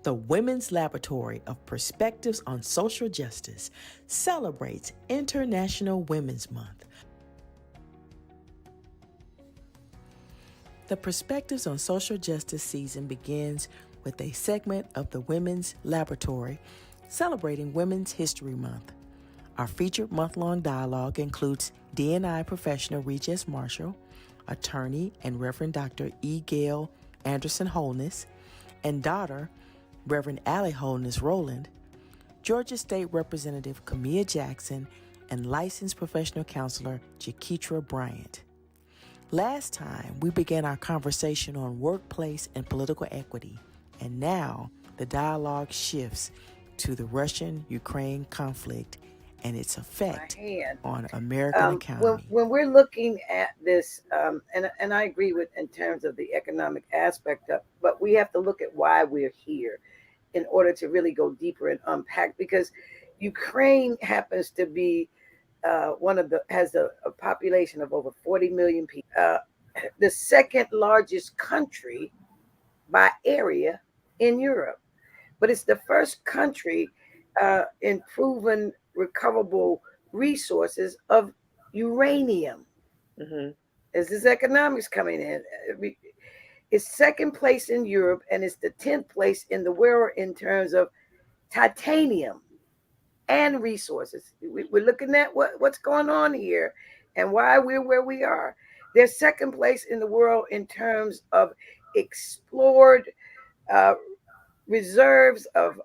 The Women's Laboratory of Perspectives on Social Justice celebrates International Women's Month. The Perspectives on Social Justice season begins with a segment of the Women's Laboratory celebrating Women's History Month. Our featured month-long dialogue includes D&I professional Regis Marshall, attorney and Reverend Dr. E. Gail Anderson Holness, and daughter, Reverend Allie Holness Rowland, Georgia State Representative Camilla Jackson, and licensed professional counselor Jaketra Bryant. Last time, we began our conversation on workplace and political equity, and now the dialogue shifts to the Russian-Ukraine conflict and its effect on American economy. When we're looking at this, and I agree with in terms of the economic aspect of, but we have to look at why we're here in order to really go deeper and unpack, because Ukraine happens to be has a population of over 40 million people, the second largest country by area in Europe, but it's the first country in proven recoverable resources of uranium. Mhm. As this economics coming in, it's second place in Europe, and it's the 10th place in the world in terms of titanium and resources. We're looking at what's going on here and why we're where we are. They're second place in the world in terms of explored reserves of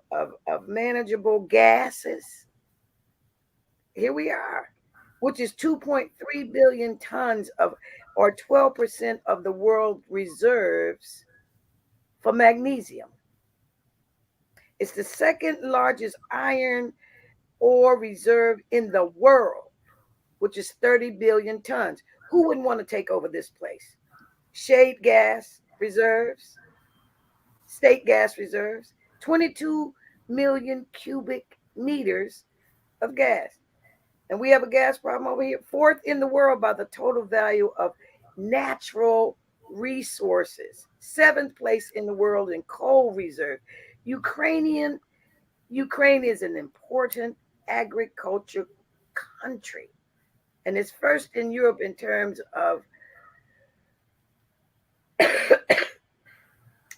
manageable gases. Here we are, which is 2.3 billion tons of, or 12% of the world reserves for magnesium. It's the second largest iron ore reserve in the world, which is 30 billion tons. Who wouldn't want to take over this place? Shade gas reserves, state gas reserves, 22 million cubic meters of gas. And we have a gas problem over here, fourth in the world by the total value of natural resources, seventh place in the world in coal reserve. Ukraine is an important agriculture country, and it's first in Europe in terms of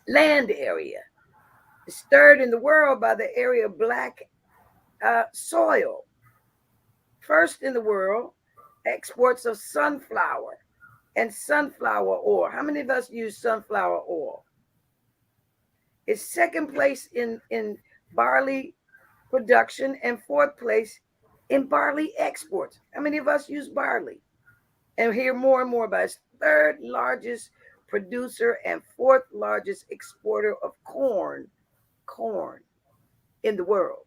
land area. It's third in the world by the area of black soil. First in the world, exports of sunflower and sunflower oil. How many of us use sunflower oil? It's second place in barley production and fourth place in barley exports. How many of us use barley? And hear more and more about its third largest producer and fourth largest exporter of corn in the world.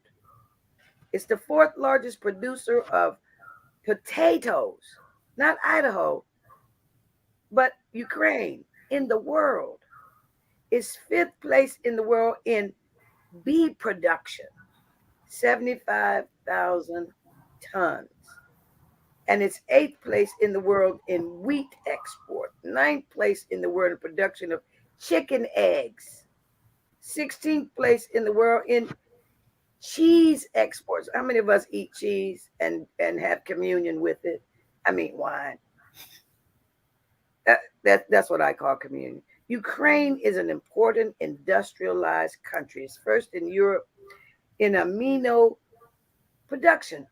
It's the fourth largest producer of potatoes, not Idaho, but Ukraine in the world. It's fifth place in the world in bee production, 75,000 tons. And it's eighth place in the world in wheat export, ninth place in the world in production of chicken eggs, 16th place in the world in cheese exports. How many of us eat cheese and have communion with it? I mean, wine. That's what I call communion. Ukraine is an important industrialized country. It's first in Europe in amino production.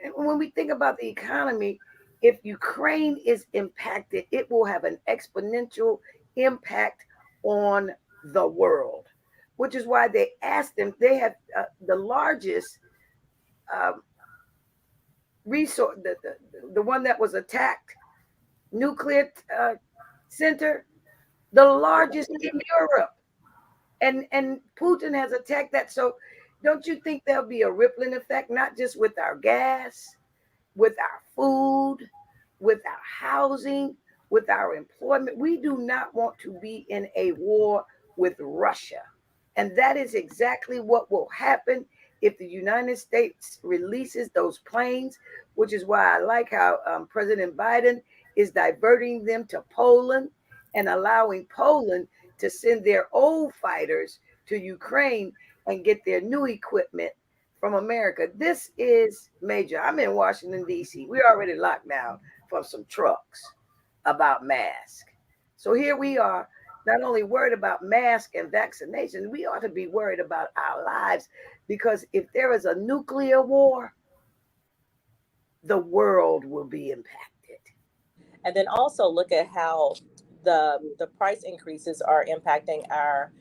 And when we think about the economy, if Ukraine is impacted, it will have an exponential impact on the world, which is why they asked them. They have the largest resource, the one that was attacked, nuclear center, the largest in Europe, and Putin has attacked that. So, don't you think there'll be a rippling effect, not just with our gas, with our food, with our housing, with our employment? We do not want to be in a war with Russia. And that is exactly what will happen if the United States releases those planes, which is why I like how President Biden is diverting them to Poland and allowing Poland to send their old fighters to Ukraine and get their new equipment from America. This is major. I'm in Washington, D.C. We're already locked down from some trucks about masks. So here we are, not only worried about mask and vaccination, we ought to be worried about our lives, because if there is a nuclear war, the world will be impacted. And then also look at how the price increases are impacting our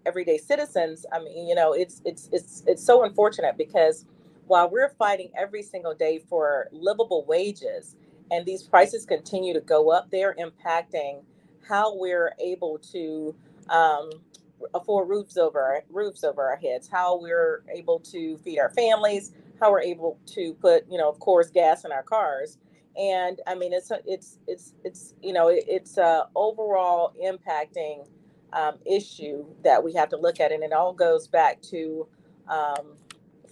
everyday citizens. I mean, it's so unfortunate, because while we're fighting every single day for livable wages, and these prices continue to go up, they're impacting how we're able to afford roofs over our heads, how we're able to feed our families, how we're able to put, of course, gas in our cars. And I mean, it's a overall impacting issue that we have to look at, and it all goes back to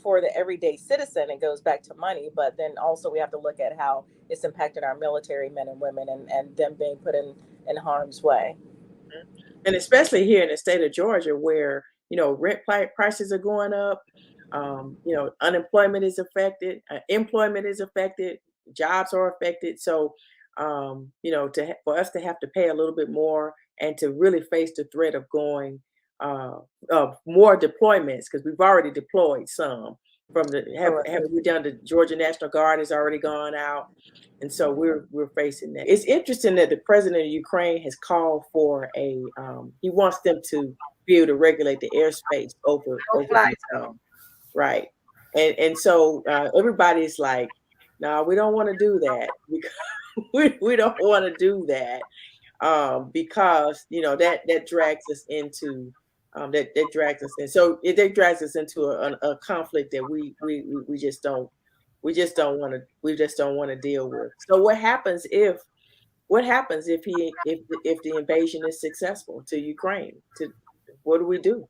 for the everyday citizen. It goes back to money, but then also we have to look at how it's impacted our military men and women, and them being put in harm's way. And especially here in the state of Georgia, where rent prices are going up, unemployment is affected, employment is affected, jobs are affected. So, for us to have to pay a little bit more, and to really face the threat of going of more deployments, because we've already deployed some from haven't we done the Georgia National Guard has already gone out, and so we're facing that. It's interesting that the president of Ukraine has called for he wants them to be able to regulate the airspace over right, and so everybody's like, no, we don't want to do that, because we don't want to do that, because that drags us into that drags us in. So that drags us into a conflict that we just don't want to deal with. So what happens if the invasion is successful to Ukraine? What do we do?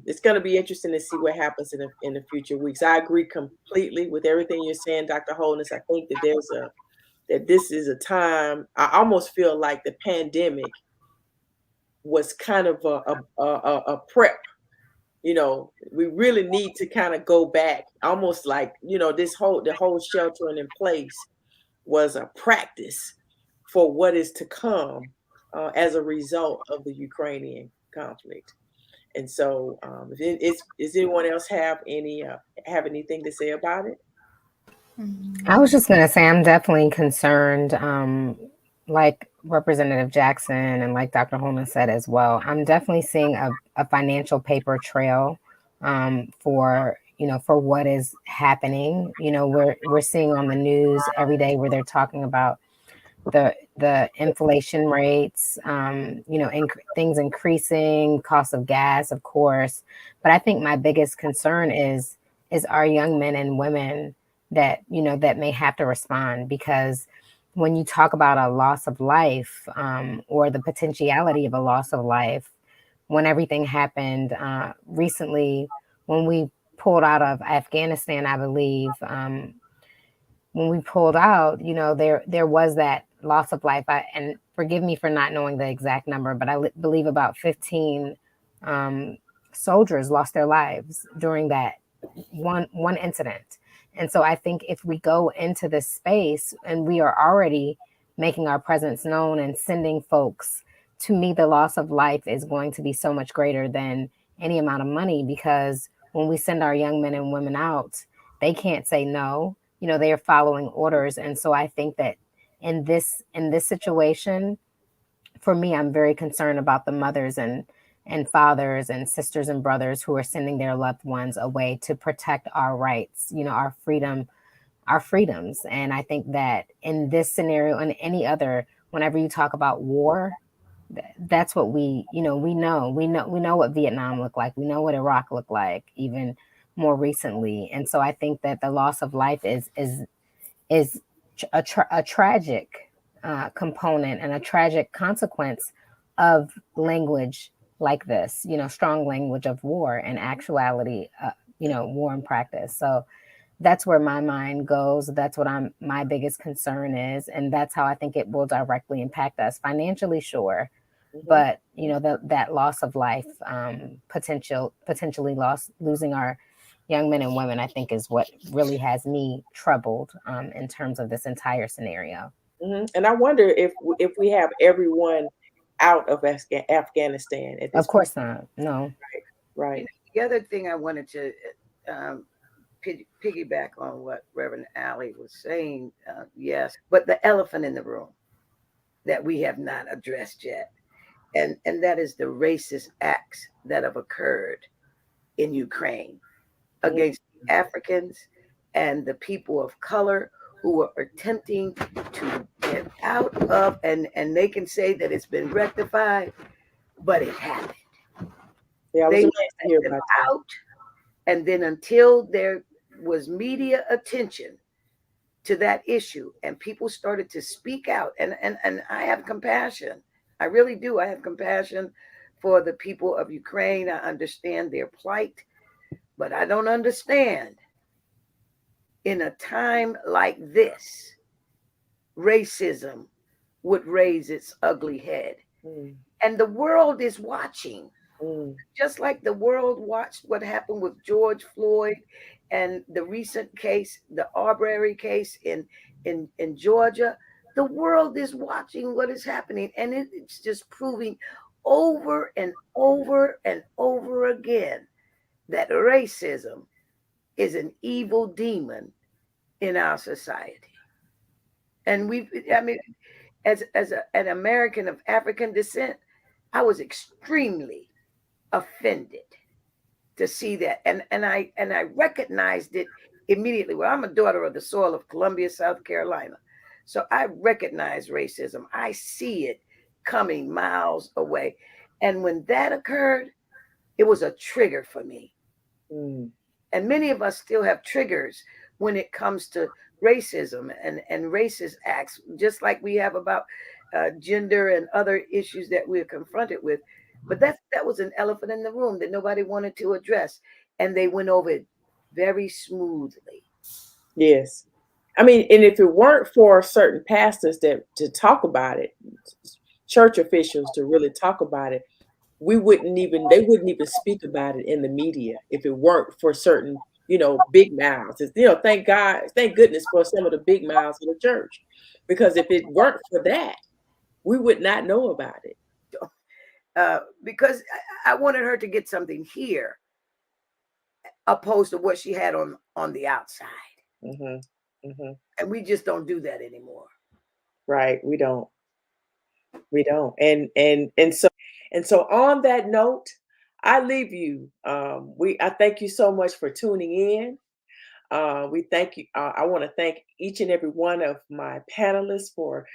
It's going to be interesting to see what happens in the future weeks. I agree completely with everything you're saying, Dr. Holness. I think that this is a time. I almost feel like the pandemic was kind of a prep. We really need to kind of go back, almost like the whole sheltering in place was a practice for what is to come as a result of the Ukrainian conflict. And so, does anyone else have anything to say about it? I was just going to say, I'm definitely concerned, like Representative Jackson and like Dr. Holman said as well. I'm definitely seeing a financial paper trail for what is happening. We're seeing on the news every day where they're talking about the inflation rates, things increasing, cost of gas, of course. But I think my biggest concern is our young men and women that may have to respond, because when you talk about a loss of life, or the potentiality of a loss of life, when everything happened recently, when we pulled out of Afghanistan, I believe, when we pulled out, there was that loss of life. And forgive me for not knowing the exact number, but I believe about 15 soldiers lost their lives during that one incident. And so I think if we go into this space and we are already making our presence known and sending folks, to me, the loss of life is going to be so much greater than any amount of money, because when we send our young men and women out, they can't say no. They are following orders. And so I think that in this situation, for me, I'm very concerned about the mothers and fathers and sisters and brothers who are sending their loved ones away to protect our rights, our freedoms. And I think that in this scenario and any other, whenever you talk about war, that's what we know what Vietnam looked like. We know what Iraq looked like, even more recently. And so I think that the loss of life is a tragic component and a tragic consequence of language like this, strong language of war and actuality, war in practice. So that's where my mind goes. That's what my biggest concern is. And that's how I think it will directly impact us financially, sure. but that loss of life, potentially losing our young men and women, I think is what really has me troubled in terms of this entire scenario. And I wonder if we have everyone out of Afghanistan at this Of course not. No. Right. The other thing I wanted to piggyback on what Reverend Alley was saying, yes, but the elephant in the room that we have not addressed yet, and that is the racist acts that have occurred in Ukraine against Africans and the people of color who are attempting to get out of, and they can say that it's been rectified, but it happened. Yeah, they let them out, and then until there was media attention to that issue and people started to speak out, and I have compassion. I really do. I have compassion for the people of Ukraine. I understand their plight, but I don't understand in a time like this, racism would raise its ugly head. And the world is watching. Just like the world watched what happened with George Floyd and the recent case, the Arbery case in Georgia, the world is watching what is happening. And it's just proving over and over and over again that racism is an evil demon in our society. And as an American of African descent, I was extremely offended to see that, and I recognized it immediately. Well, I'm a daughter of the soil of Columbia, South Carolina, so I recognize racism. I see it coming miles away, and when that occurred, it was a trigger for me. And many of us still have triggers when it comes to racism and racist acts, just like we have about gender and other issues that we're confronted with. But that was an elephant in the room that nobody wanted to address, and they went over it very smoothly. Yes. I mean, and if it weren't for certain pastors to talk about it, church officials to really talk about it, they wouldn't even speak about it in the media if it weren't for certain, big mouths. Thank goodness for some of the big mouths in the church, because if it weren't for that, we would not know about it. Because I wanted her to get something here opposed to what she had on the outside. And we just don't do that anymore. Right. We don't. And so on that note, I leave you. I thank you so much for tuning in. We thank you. I want to thank each and every one of my panelists for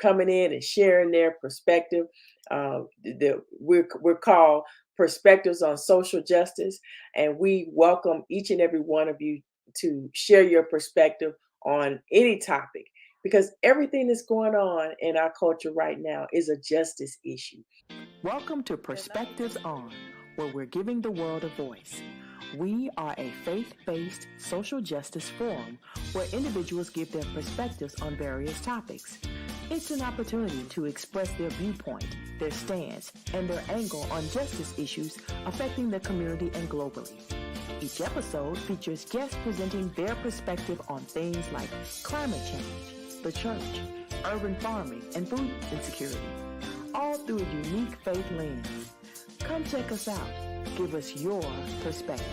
coming in and sharing their perspective. We're called Perspectives on Social Justice, and we welcome each and every one of you to share your perspective on any topic, because everything that's going on in our culture right now is a justice issue. Welcome to Perspectives On, where we're giving the world a voice. We are a faith-based social justice forum where individuals give their perspectives on various topics. It's an opportunity to express their viewpoint, their stance, and their angle on justice issues affecting the community and globally. Each episode features guests presenting their perspective on things like climate change, the church, urban farming, and food insecurity, all through a unique faith lens. Come check us out. Give us your perspective.